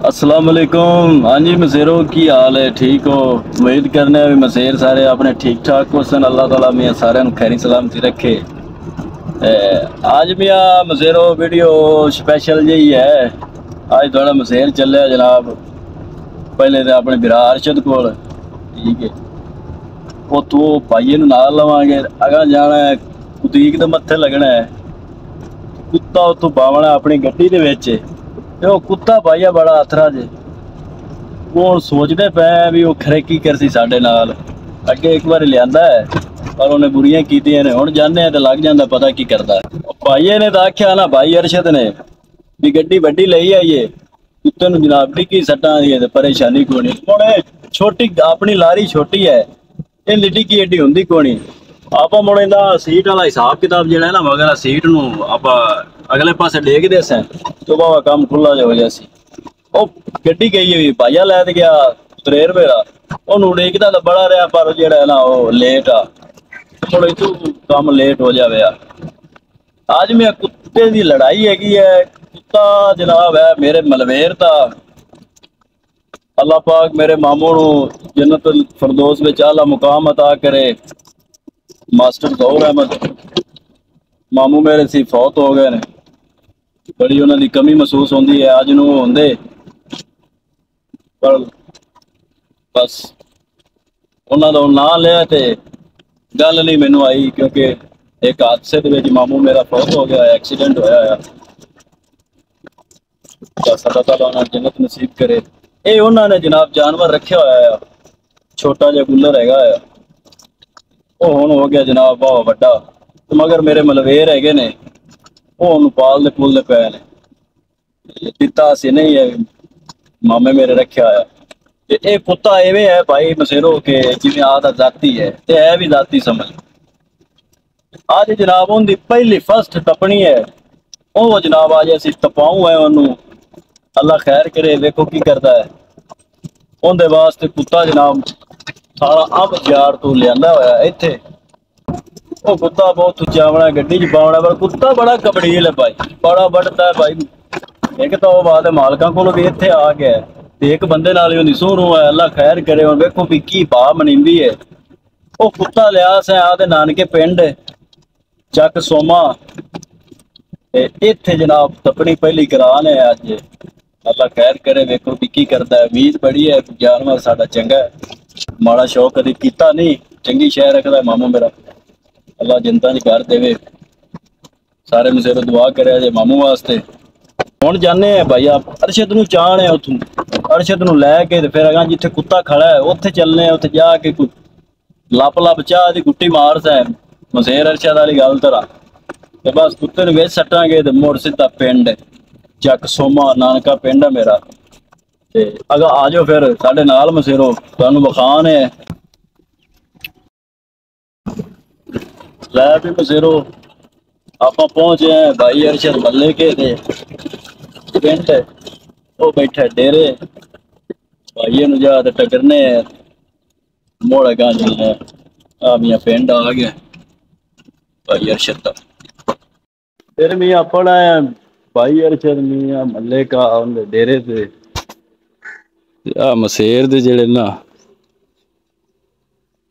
अस्सलाम वालेकुम। हाँ जी मसेरो की हाल है? ठीक हो? उम्मीद करने भी मसेर सारे अपने ठीक ठाक हो सन। अल्लाह ताला मियाँ सारे खैरी सलामती रखे। आज मियाँ मसेरो वीडियो स्पेशल जी है। आज थोड़ा मसेर चलिया जनाब। पहले तो अपने बिरा अरशद कोल, ठीक है, उतों भाइये नूं नाल लवांगे। अगा जाना है कुतीक दे मत्थे लगना है। कुत्ता उतों बावना अपनी गड्डी दे विच ते ओह कुत्ता भाइया बड़ा अथरा जे। वो सोचते पे भी वो खरे की करसी साडे नाल। अगे एक बार लियांदा है पर उन्हें बुरियां कीतियां ने। हुण जाने तो लग जांदा पता की करदा है। भाईये ने तो आख्या ना, भाई अरशद ने भी गड्डी वड्डी लई आईए, कुत्ते नूं जनाब डिग्गी सट्टां दी ते परेशानी कोई नहीं। हुण छोटी अपनी लारी छोटी है, इहदी डिग्गी एडी हुंदी कोई नहीं। ਆਪਾਂ ਮੁੜ ਇਹਦਾ ਸੀਟ ਵਾਲਾ ਹਿਸਾਬ ਕਿਤਾਬ ਜਿਹੜਾ ਹੈ ਨਾ, ਮਗਰ ਸੀਟ ਨੂੰ ਆਪਾਂ ਅਗਲੇ ਪਾਸੇ ਡੇਗਦੇ ਸਾਂ ਤੇ ਬਾਵਾ ਕੰਮ ਖੁੱਲਾ ਜਿਹਾ ਹੋ ਗਿਆ ਸੀ। ਉਹ ਗੱਡੀ ਗਈ ਹੋਈ ਭਾਈਆ ਲੈ ਤੇ ਗਿਆ ਦਰੇਰ ਦਾ, ਉਹਨੂੰ ਉਡੀਕਦਾ ਤਾਂ ਬੜਾ ਰਿਹਾ ਪਰ ਜਿਹੜਾ ਹੈ ਨਾ ਉਹ ਲੇਟ ਆ। ਮੁੜ ਇਥੋਂ ਕੰਮ ਲੇਟ ਹੋ ਜਾਵੇ ਆ। ਅੱਜ ਮੈਂ ਕੁੱਤੇ ਦੀ ਲੜਾਈ ਹੈਗੀ ਹੈ। ਕੁੱਤਾ ਜਨਾਬ ਹੈ ਮੇਰੇ ਮਲਵੇਰ ਦਾ। अल्लाह पाक मेरे मामू नूं जन्नत फरदौस विच आला मुकाम अता करे। मास्टर गौर अहमद मामू मेरे सी फौत हो गए ने। बड़ी उन्हां दी कमी महसूस होंदी है। अज नूं होंदे पर बस उन्हां दा नां लिया ते गल नहीं मैनू आई, क्योंकि एक हादसे दे विच मामू मेरा फौत हो गया, एक्सीडेंट होया है। बस अल्लाह ताला उन्हां नूं जन्नत नसीब करे। ਇਹ ਉਹਨਾਂ ਨੇ ਜਨਾਬ ਜਾਨਵਰ ਰੱਖਿਆ ਹੋਇਆ ਆ, ਛੋਟਾ ਜਿਹਾ ਗੁੱਲਰ ਹੈਗਾ ਆ। ਉਹ ਹੁਣ ਹੋ ਗਿਆ ਜਨਾਬ ਬਹੁਤ ਵੱਡਾ, ਤੇ ਮਗਰ ਮੇਰੇ ਮਲਵੇਰ ਹੈਗੇ ਨੇ, ਉਹ ਉਹਨੂੰ ਪਾਲਦੇ ਪੁੱਲਦੇ ਪਏ ਨੇ। ਦਿੱਤਾ ਅਸੀਂ ਨਹੀਂ ਹੈ, ਮਾਮੇ ਮੇਰੇ ਰੱਖਿਆ ਹੋਇਆ। ਤੇ ਇਹ ਕੁੱਤਾ ਐਵੇਂ ਹੈ ਭਾਈ ਮਸੇਰੋ ਕੇ ਜਿਵੇਂ ਆਦਾ ਜ਼ਾਤੀ ਹੈ ਤੇ ਇਹ ਵੀ ਜ਼ਾਤੀ ਸਮਝ। ਅੱਜ ਜਨਾਬ ਉਹਦੀ ਪਹਿਲੀ ਫਸਟ ਟੱਪਣੀ ਹੈ। ਉਹ ਜਨਾਬ ਅੱਜ ਅਸੀਂ ਟਪਾਉ ਹੈ ਉਹਨੂੰ। अल्लाह खैर करे। देखो की करता है उनके वास्ते कुत्ता जनाब सारा अब जार तो लिया होया इत्थे। वो कुत्ता बहुत उच्चा बना गड्डी च पाउना, पर कुत्ता बड़ा कबड़ील है भाई, बड़ा बढ़ता है भाई। एक तो बात है मालकां कोल भी इत्थे आ गया ते एक बंदे नाल ही सूरू है। अल्लाह खैर करे। हुण वेखो भी की भाव मनींदी है। वो कुत्ता लिया से आदे नानके पिंड चक सोमा इत्थे जनाब तपनी पहली करान है अज। अल्लाह खैर करे। वेखो भी की करता है। उम्मीद बड़ी है जानवर साडा चंगा है, माड़ा शौक कदी कीता नहीं। चंगी शह रखदा है मामू मेरा। अल्लाह जनता च कर देवे। सारे मसेरो दुआ करे जे मामू वास्ते। हुण जाने भाई आप अरशद नूं चाहण है, उथों अरशद नूं लैके ते फिर अगां जिथे कुत्ता खड़ा है उत्थे चलने। उत्थे जाके कोई लप लप चाह दी गुट्टी मार सै मसेर अरशद वाली गल तरह ते बस कुत्ते नूं विच सट्टांगे ते मुड़ सीधा पिंड चक सोमा नानका पिंड है मेरा। ते अगर आ जाओ फिर साडे नाल मसेरो, तुहानूं विखान है। लै भी मसेरो आपां पहुंचे हैं भाई अरशद मल्ले के दे पिंड। वो बैठा डेरे भाईये नूं जा ते टकरने मोड़ अगां चलने। आ मियां पिंड आ गया भाई अरशद दा। फिर मियां पड़ा है भाई अरशद मियां मल्ले का उनके डेरे से। आ मसेर दे जेड़े ना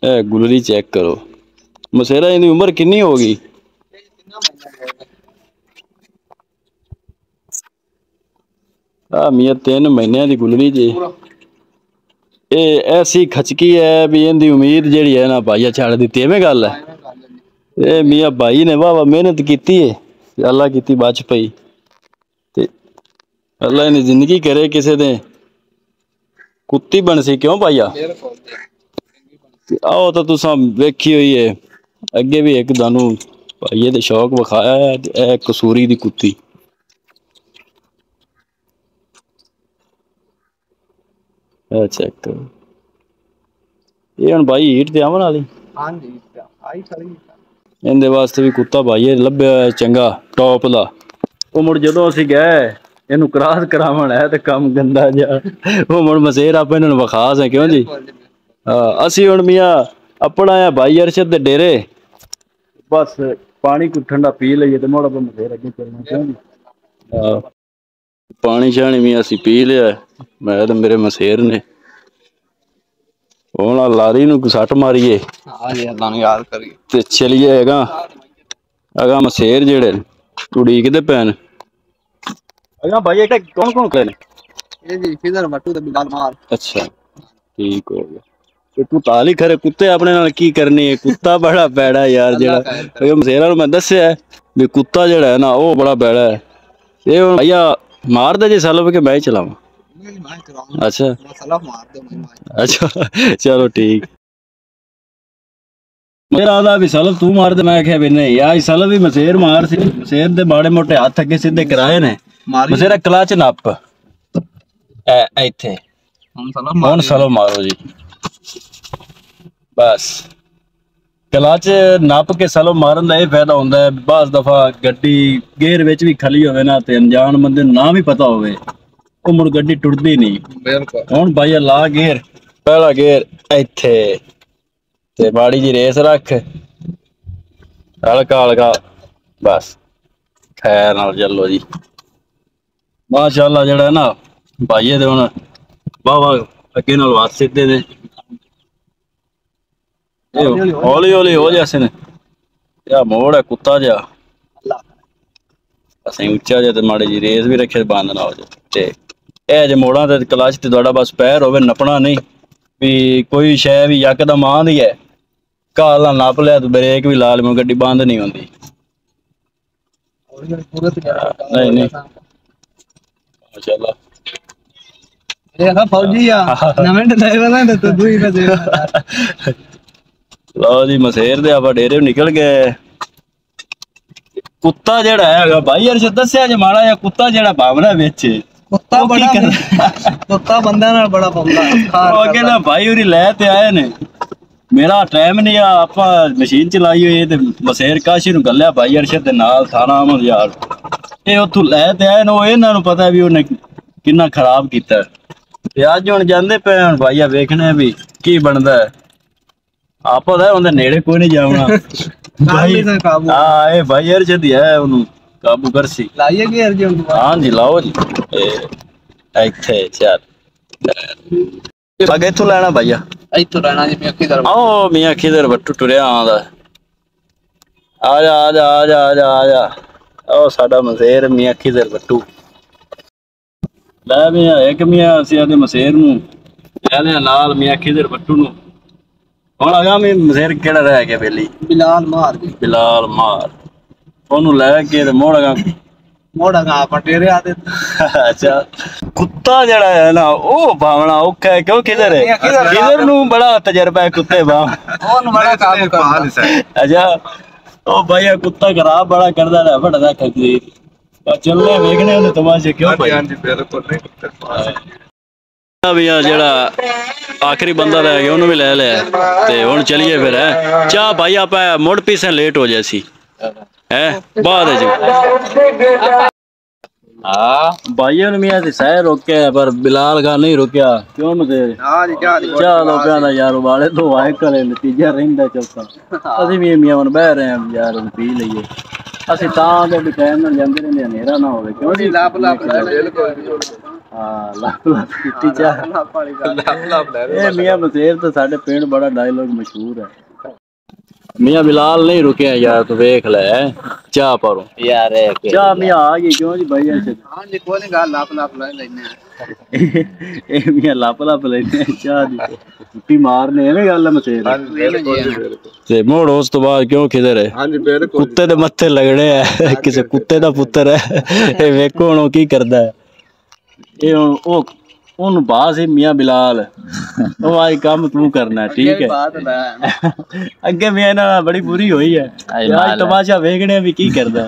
ए गुलरी चेक करो। मसेरा इहदी उम्र कितनी होगी? आ मियां 3 महीने दी गुलरी जी। ये ऐसी खचकी है भी इहदी उम्मीद जेड़ी है ना भाईया छड़ दी। एवें गल है। ये मियां भाई ने वाह मेहनत की है, अल्लाह की बच पई ते अल्लाह ने जिंदगी करे किसी दे कुत्ती बन सी। क्यों भाईया? आओ तो तुसां वेखी हुई है अगे भी एक दानू भाईये दे शौक विखाया है। ए कसूरी दी कुत्ती चेक करो। ये हुण भाई हीट ते आवन वाली। हां जी आई खड़ी। इहदे वास्ते भी कुत्ता भाईये लभ्या चंगा टॉप दा। ਉਹ ਮੁੜ ਜਦੋਂ ਅਸੀਂ ਗਏ ਇਹਨੂੰ ਕਰਾਸ ਕਰਾਵਣ ਹੈ ਤੇ ਕੰਮ ਗੰਦਾ ਜਿਹਾ। ਉਹ ਮੁੜ ਮਸੇਰ ਆਪਾਂ ਇਹਨਾਂ ਨੂੰ ਵਿਖਾ ਸੇ। ਕਿਉਂ ਜੀ? ਅਸੀਂ ਹੁਣ ਮੀਆਂ ਆਪਣਾ ਆ ਭਾਈ ਅਰਸ਼ਦ ਦੇ ਡੇਰੇ। ਬਸ ਪਾਣੀ ਕੋਈ ਠੰਡਾ ਪੀ ਲਈਏ ਤੇ ਮੁੜ ਆਪਾਂ ਮਸੇਰ ਅੱਗੇ ਚੱਲਣਾ। ਕਿਉਂ ਜੀ? ਪਾਣੀ ਸ਼ਾਣੀ ਵੀ ਅਸੀਂ ਪੀ ਲਿਆ मैं तो मेरे मसेर ने होना लारी नू सट मारिए याद करिए ते चलिए अगा मसेर जेड़े उड़ीकदे पैन अगा भाई एक कौन कौन करे ये जी किधर बट्टू ते बिलाल मार अच्छा ठीक हो गया ते तू ताली खरे कुत्ते अपने नाल की करनी है कुत्ता बड़ा पैड़ा यार जेड़ा मसेरा नू मैं दस्या भी कुत्ता जेड़ा है ना वो बड़ा पैड़ा है ये भैया मार दे जे सालों के मैं ही चलावा अच्छा अच्छा चलो ठीक मेरा आदा भी सलब तू मार दे मैं क्या भी नहीं यार सलब भी मसेर मार सी मसेर दे माड़े मोटे हाथ अगे सीधे कराए ने मसेरा क्लच नप इथे हुन सलब मारो जी बस क्लच नप के सलब मारन दा फायदा होंदा है बास दफा गड्डी गेयर विच भी खली होवे ना ते अनजान बंदे ना भी पता होवे ओ मुड़ गड्डी टुटदी नहीं बिल्कुल हुन भाई ला गेयर पहला गेयर इथे ते माड़ी जी रेस रख हल्का हल्का बस खैर नाल चलो जी माशाअल्लाह जेड़ा है ना भाईए दे हुन वाह वाह अगे नाल हाथ सीधे ने हौली हौली हो जासे ने या मोड़ है कुत्ता जा असें उच्चा जा ते माड़ी जी रेस भी रखे बंद ना हो जाए ते ए जे मोड़ा ते क्लच ते तुहाडा बस पैर होवे नपना नहीं भी कोई शय भी यकदम आंदी है काला नप लिया तो ब्रेक भी ला ली गड्डी बंद नहीं होंदी नहीं नहीं माशाअल्लाह देखा फौजी आ नवें ड्राइवर है तो दूई का दे लो जी मसेर दे आप डेरे निकल गए कुत्ता जेड़ा है भाई यार दस्या जे माड़ा या कुत्ता जेड़ा भावना विच कुत्ता बड़ा कुत्ता बंदा नाल बड़ा पौंदा अगे ना भाई उरी लै ते आए ने मेरा टाइम नहीं आ आपा मशीन चलाई हुई ते मसेर काशी नु गल्ल्या भाई अरशद दे नाल थाना अहमद यार ये उथों लै ते आए ने इन्हां नु पता भी उन्हें किन्ना खराब कीता ते अज हुण जांदे पे हुण भाईया वेखने भी की बनदा है आपा दा उंदे नेड़े कोई नहीं जावना भाई हां ए भाई अरशद है उन्हें काबू करसी लाइए कि अर्जुन हां जी लाओ जी इथे चल अगे इथों लेना भैया इथों लेना जी मियां किधर आओ मियां किधर बट्टू टुरिया आंदा आजा आजा आजा आजा आजा ओ साडा मसेर मियां किधर बट्टू लै मियां एक मियां असी आदे मसेर नू ले नाल मियां किधर बट्टू नू हुण आगामी मसेर केड़ा रह गया बेली बिलाल मार ओनू लै के ते मोड़ा पटेरे आते अच्छा कुत्ता जड़ा है ना ओ भावना औखा है क्यों किधर है किधर नू बड़ा तजर्बा है कुत्ते बड़ा काम करदा अच्छा ओ भैया कुत्ता खराब बड़ा करदा है बड़ा खजीर चलने वेखने ने तमाशे क्यों भाई हां जी बिल्कुल नहीं भैया जेड़ा आखिरी बंदा रह गया उन्हें भी ले लिया ते हुण चलिए फिर है चाह भाई आप मुड़ पीसे लेट हो जैसी है बाद भाइयों ने मियां सह रोके पर बिलाल का नहीं रुकया क्यों मते चलो प्यादा यार वाले तो आए करे नतीजा रहिंदा चौथा असि भी मियां हुन बह रहे हैं यार पी लईए असि तां दे भी टाइम नाल जांदे रहंदे हनेरा ना होवे क्यों जी लाप हां लाप किट्टी चाह ए मियां मसेर तो साडे पिंड बड़ा डायलॉग मशहूर है मियां बिलाल नहीं रुके यार तो देख ले चाह पारो यार चाह मियां आ गई क्यों जी भाई हां जी कोई नहीं गाल लाप ले लेने ए मियां लाप लेने चाह दी कुट्टी मारने है गल मसेर ते मोड़ उस तो बाद क्यों किधर है हां जी बिल्कुल कुत्ते दे मत्थे लगने है किसे कुत्ते दा पुत्र है ए वेखो हुन की करदा है ए हुन ओ उन बास ही मियां बिलाल ओ आज काम तू करना ठीक है अगे मियां ना बड़ी बुरी हुई है आज तमाशा वेखने भी की करदा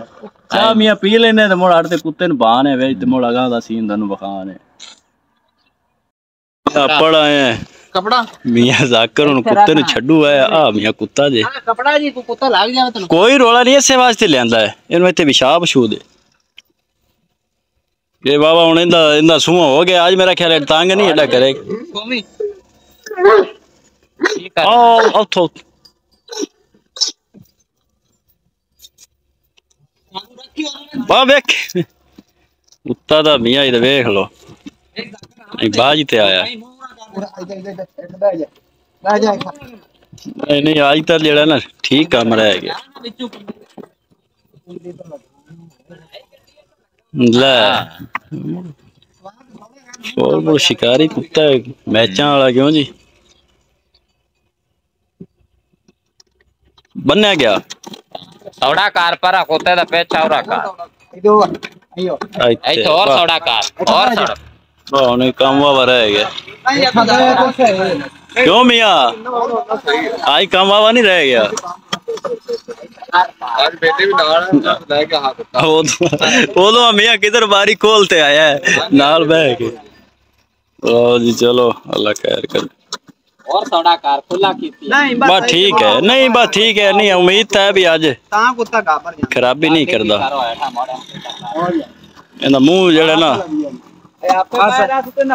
चाह मियां पी लेने ते मोड़ अड़ते कुत्ते नु बान है वेच ते मोड़ अगा दा सीन दा नु बखान है पड़ आए हैं कपड़ा मियां जाकर हुन कुत्ते नु छड्डू है आ मियां कुत्ता जे कपड़ा जी कुत्ता लाग जावे तनु कोई रोला नहीं इसे वास्ते लेंदा है इनु इथे पेशाब छू दे ये बाबा हुन इंदा सूहा हो गया आज मेरा ख्याल है तंग नहीं एडा करे कोमी ओ थो बा वेख कुत्ता दा मियां इधर वेख लो नहीं बाज ते आया नहीं नहीं आज तक जेड़ा ना ठीक काम रह गया ले और वो शिकारी कुत्ता है मैचा वाला क्यों जी बनया गया सौड़ा कार पर कुत्ते दा पेचा और कार ਇੱਥੇ तो और सौड़ा कार और सौड़ा नहीं काम वाला रह गया क्यों मियाँ आज काम वाला नहीं रह गया आज बेटे भी नाल लेके हाथ ओदो मियाँ किधर बारी खोलते आया है नाल बह के जी चलो अल्लाह खैर कर और सौड़ा कार खुला की नहीं बस ठीक है नहीं बस ठीक है नहीं उम्मीद है भी आज ता कुत्ता गाबर खराबी नहीं करता ਇਹਦਾ ਮੂੰਹ ਜਿਹੜਾ ਨਾ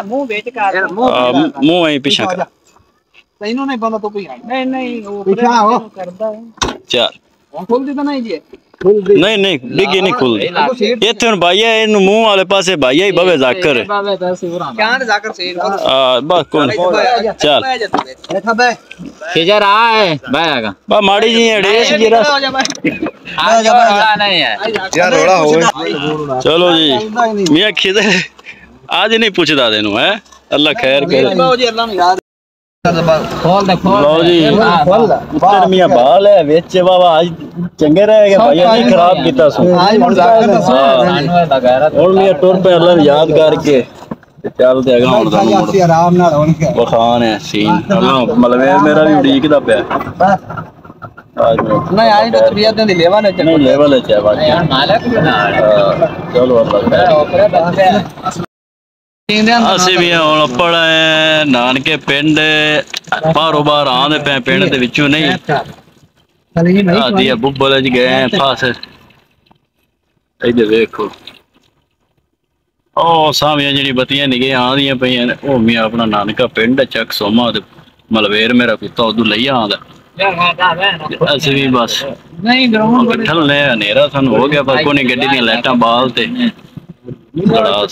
मुंह बेच कर ਮੂੰਹ ਐ ਪਿੱਛਾ ਕਰ ਤੈਨੂੰ ਨਹੀਂ ਬੰਦਾ ਤੂੰ ਨਹੀਂ ਨਹੀਂ ਉਹ ਪਿੱਛਾ ਹੋ ਕਰਦਾ ਚਾਰ ਉਹ ਖੁੱਲ ਦਿੱਤਾ ਨਹੀਂ ਜੀ ਨਹੀਂ ਨਹੀਂ ਡਿੱਗੀ ਨਹੀਂ ਖੁੱਲਦੀ ਇੱਥੇ ਹੁਣ ਭਾਈਆ ਇਹਨੂੰ ਮੂੰਹ ਵਾਲੇ ਪਾਸੇ ਭਾਈਆ ਹੀ ਬਵੇ ਜ਼ਾਕਰ ਕਿਆਂ ਦੇ ਜ਼ਾਕਰ ਸੇਰ ਆ ਬਸ ਕੋਣ ਚੱਲ ਬੈਠਾ ਬੈ खिजर आ है बैगा ਬਾ ਮਾੜੀ ਜੀ ਅੜੇਸ ਜੀ ਰਸ हो जा भाई आज और रोड़ा नहीं है यार रोड़ा हो ਚਲੋ ਜੀ ਮੀਆਂ ਖਿਦਰ आज नहीं पूछता तेनू है अल्लाह खैर करे जी अल्लाह ने याद खोल दे खोल लो जी पुत्र मियां बाल है बेच बाबा आज चंगे रह गए भाई नहीं खराब किया सो आज मुजाकर जानवर दा गैरत और मियां टुर पे अल्लाह ने याद करके चल ते अगा हुन दा आराम नाल होन के वो खान है सीन अल्लाह मलवेर मेरा भी उड़ीकदा पे आज नहीं आज तो तबीयत दी लेवा ने नहीं लेवल है चाहे यार मालिक भी ना चलो अल्लाह ओपरे बंदे ਅਸੀਂ ਵੀ ਹੁਣ ਪੜ ਨਾਨਕੇ ਪਿੰਡ ਬਾਹਰੋਂ ਬਾਹਰ ਆਂਦੇ ਪਏ ਪਿੰਡ ਦੇ ਵਿੱਚੋਂ ਨਹੀਂ ਆਦੀ ਬੁੱਬਲ ਚ ਗਏ ਫਸ ਇੱਧਰ ਵੇਖੋ ਉਹ ਸਾਹਮਣੇ ਜਿਹੜੀ ਬੱਤੀਆਂ ਨਿਗੇ ਆਂਦੀਆਂ ਪਈਆਂ ਨੇ ਉਹ ਵੀ ਆਪਣਾ ਨਾਨਕਾ ਪਿੰਡ ਚੱਕ ਸੋਮਾ ਤੇ ਮਲਵੇਰ ਮੇਰਾ ਕੁੱਤਾ ਉਦੋਂ ਲਈ ਆਂਦਾ ਅਸੀਂ ਵੀ ਬਸ नहीं ग्राउंड ਗੱਠਲ ਨੇ ਹਨੇਰਾ ਸਾਨੂੰ ਹੋ ਗਿਆ ਪਰ ਕੋਈ ਗੱਡੀ ਦੀਆਂ ਲਾਈਟਾਂ ਬਾਲ ਤੇ ਬੜਾ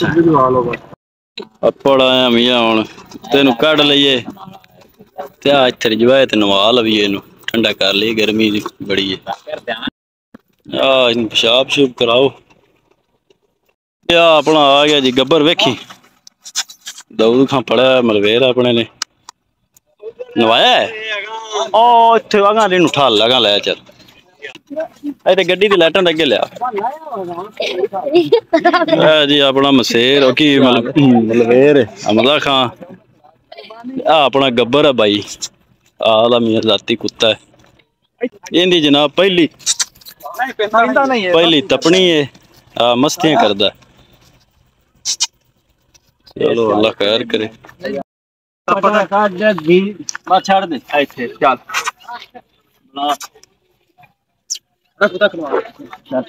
ਅੱਪੜ ਆਇਆ ਮੀਆਂ ਹੁਣ ਤੈਨੂੰ ਕੱਢ ਲਈਏ ਤੇ ਆ ਇੱਥੇ ਰਜਵਾਏ ਤੇ ਨਵਾ ਲਈਏ ਇਹਨੂੰ ਠੰਡਾ ਕਰ ਲਈ ਗਰਮੀ ਦੀ ਬੜੀ ਹੈ ਆ ਇਹਨੂੰ ਪਿਸ਼ਾਬ ਸ਼ੂਬ ਕਰਾਓ ਆ ਆਪਣਾ ਆ ਗਿਆ ਜੀ ਗੱਬਰ ਵੇਖੀ ਦਊਦ ਖਾਂ ਫੜਿਆ ਮਲਵੇਰ ਆਪਣੇ ਨੇ ਨਵਾਇਆ ਉਹ ਇੱਥੇ ਆਗਾ ਇਹਨੂੰ ਠਾਲ ਲਗਾ ਲੈ ਚੱਲ ਇੱਥੇ ਗੱਡੀ ਦੀ ਲਾਈਟਾਂ ਦੇ ਅੱਗੇ ਲਿਆ ਜੀ ਆਪਣਾ ਮਸੇਰ ਕੀ ਮਲਵੇਰ ਅਮਲਾ ਖਾਂ ਆ ਆਪਣਾ ਗੱਬਰ ਹੈ ਬਾਈ ਆਲਾ ਮੀਆਂ ਜ਼ਾਤੀ ਕੁੱਤਾ ਹੈ ਇਹਦੀ ਜਨਾਬ ਪਹਿਲੀ ਤਪਣੀ ਹੈ ਆ ਮਸਤੀਆਂ ਕਰਦਾ ਚਲੋ ਅੱਲਾ ਖੈਰ ਕਰੇ ਛੱਡ ਦੇ ਇੱਥੇ ਚੱਲ रख रख चल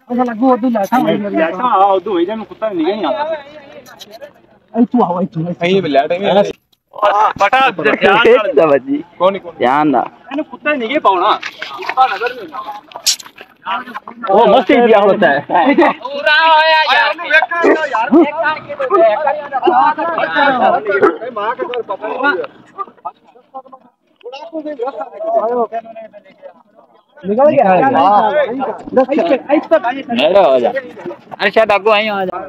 अच्छा लगो दू लाटा लाटा आओ दू इधर में कुत्ता नहीं गया आई तू आओ आई में लाटा में पटा ध्यान ना बजी कौन ध्यान ना मैंने कुत्ता नहीं गया पाऊना नजर में वो मस्ती दिया होता है पूरा होया यार एक काम के तो मां के घर पता नहीं निकल गया मेरा हो जा अरे शायद आगू आई आ जा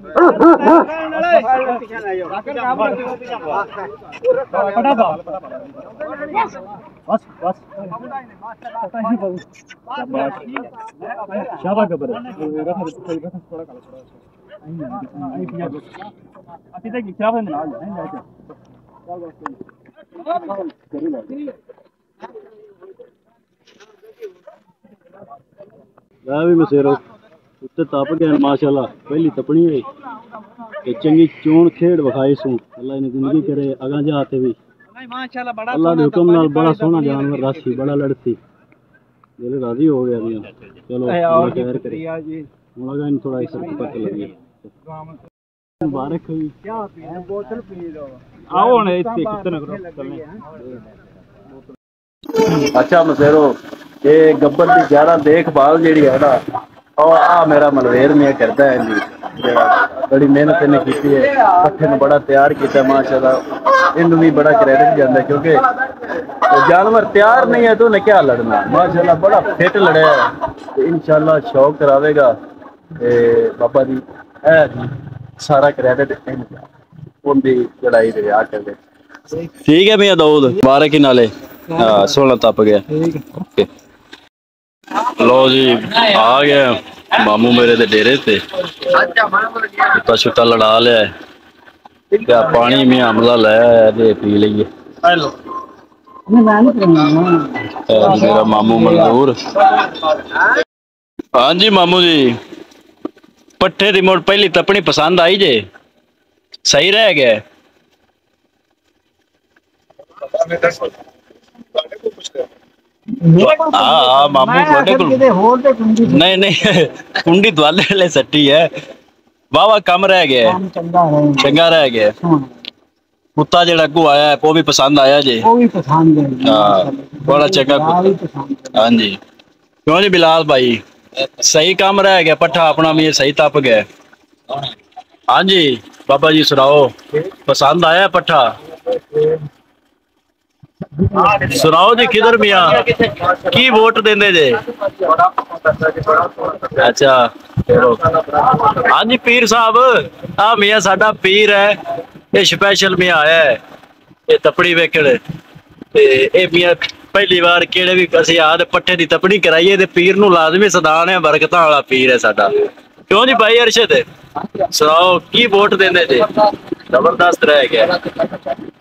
बस बस शाबाश गबर थोड़ा अभी तक क्या बन रहा है भी मसेरो उत्ते तप गए माशाल्लाह पहली तपनी है ते चंगी चोण खेड़ विखाई सू अल्लाह ने जिंदगी करे अगा जाते भी माशाल्लाह बड़ा अल्लाह के हुक्म नाल बड़ा सोहना जानवर राशि बड़ा लड़ती दिल राजी हो गया मियां चलो अल्लाह खैर करे हुन अगा इन थोड़ा इसर पता लगी मुबारक हुई क्या बोतल पी लो आओ ने इत्ते कितना करो चलने अच्छा मसेरो ये गब्बर की ज्यादा देखभाल जी है ना और आ मेरा मलवेर में करता है जी बड़ी मेहनत इन्हें की है, पट्ठे ने बड़ा तैयार किया माशाल्लाह। इन भी बड़ा क्रेडिट जाता है क्योंकि जानवर तैयार नहीं है तो उन्हें क्या लड़ना। माशाल्लाह बड़ा फिट लड़े है, इंशाल्लाह शौक करावेगा बाबा जी। सारा क्रेडिट उनकी लड़ाई दे आकर। ठीक है मियां दाऊद, मुबारक ही नाले। हाँ 16 तप गया। ओके लो जी, आ गया मामू मेरे दे डेरे ते। कुत्ता शुत्ता लड़ा लिया है, क्या पानी में हमला लाया है पी लीए। मेरा मामू मजदूर। हाँ जी मामू जी, पट्ठे दी मोड़ पहली तपनी पसंद आई जे? सही रह गया? हाँ मामू नहीं नहीं कुंडी द्वाले ले सट्टी है, वाह कम रह गया, चंगा रह गया। कुत्ता जेड़ा अगू आया है वो भी पसंद आया जे? वो भी पसंद है। हाँ बड़ा चंगा कुत्ता। हाँ जी क्यों जी बिलाल भाई, सही काम रह गया, पट्ठा अपना भी सही तप गया। हाँ जी बाबा जी सुनाओ, पसंद आया पट्ठा? सुनाओ जी किधर मियाँ की वोट देंदे जे? अच्छा हाँ जी पीर साहब, आ मियाँ साडा पीर है, ये स्पेशल मियाँ आया है ये तपड़ी वेखण। ते मियाँ पहली बार केड़े भी असीं आ पट्ठे दी तपड़ी कराइए ते पीर नूं लाजमी सदान है, बरकतां वाला पीर है साडा। क्यों जी भाई अरशद, सुनाओ की वोट देंदे जे? जबरदस्त रह गया,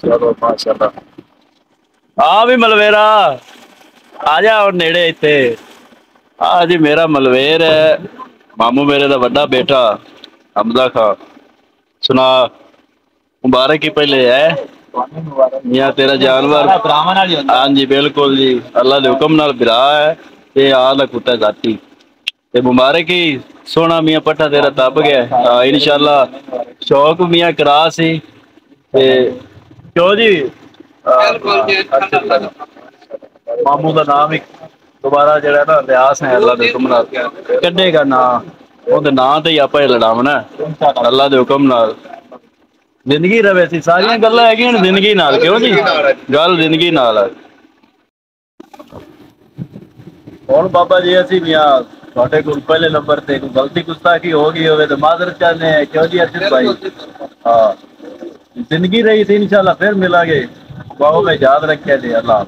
चलो माशाल्लाह। हाँ भी मलवेरा आ जा और नेड़े इत्थे। हाँ जी मेरा मलवेर है, मामू मेरे दा बड़ा बेटा हमदा खां। सुना मुबारक ही पहले है यहाँ तेरा जानवर। हाँ जी बिल्कुल जी, अल्लाह के हुक्म नाल बिरा है ये आला कुत्ता जाती ते मुबारक ही। सोना मियाँ पट्ठा तेरा तप गया इंशाल्लाह, शौक मियाँ करा सी ते क्यों जी। मामू का नाम ही दोबारा जरा ना लिहास है, अल्लाह के हुक्म नाल कड्ढेगा ना, ਉਹਦੇ ਨਾਂ ਤੇ ਹੀ ਆਪਾਂ ਇਹ ਲੜਾਵਣਾ ਅੱਲਾ ਦੇ ਹੁਕਮ ਨਾਲ। ਜ਼ਿੰਦਗੀ ਰਵੇ ਸੀ, ਸਾਰੀਆਂ ਗੱਲਾਂ ਹੈਗੀਆਂ ਨੇ ਜ਼ਿੰਦਗੀ ਨਾਲ। ਕਿਉਂ ਜੀ ਗੱਲ ਜ਼ਿੰਦਗੀ ਨਾਲ ਹੈ। ਹੁਣ ਬਾਬਾ ਜੀ ਅਸੀਂ ਵੀ ਆ ਤੁਹਾਡੇ ਕੋਲ ਪਹਿਲੇ ਨੰਬਰ ਤੇ ਕੋਈ ਗਲਤੀ ਗੁਸਤਾਖੀ ਹੋ ਗਈ ਹੋਵੇ तो माजरत चाहते हैं। क्यों जी अर्शद भाई, हाँ जिंदगी रही थी इंशाल्लाह फिर मिलांगे। बाबा में याद रखे जी, अल्लाह।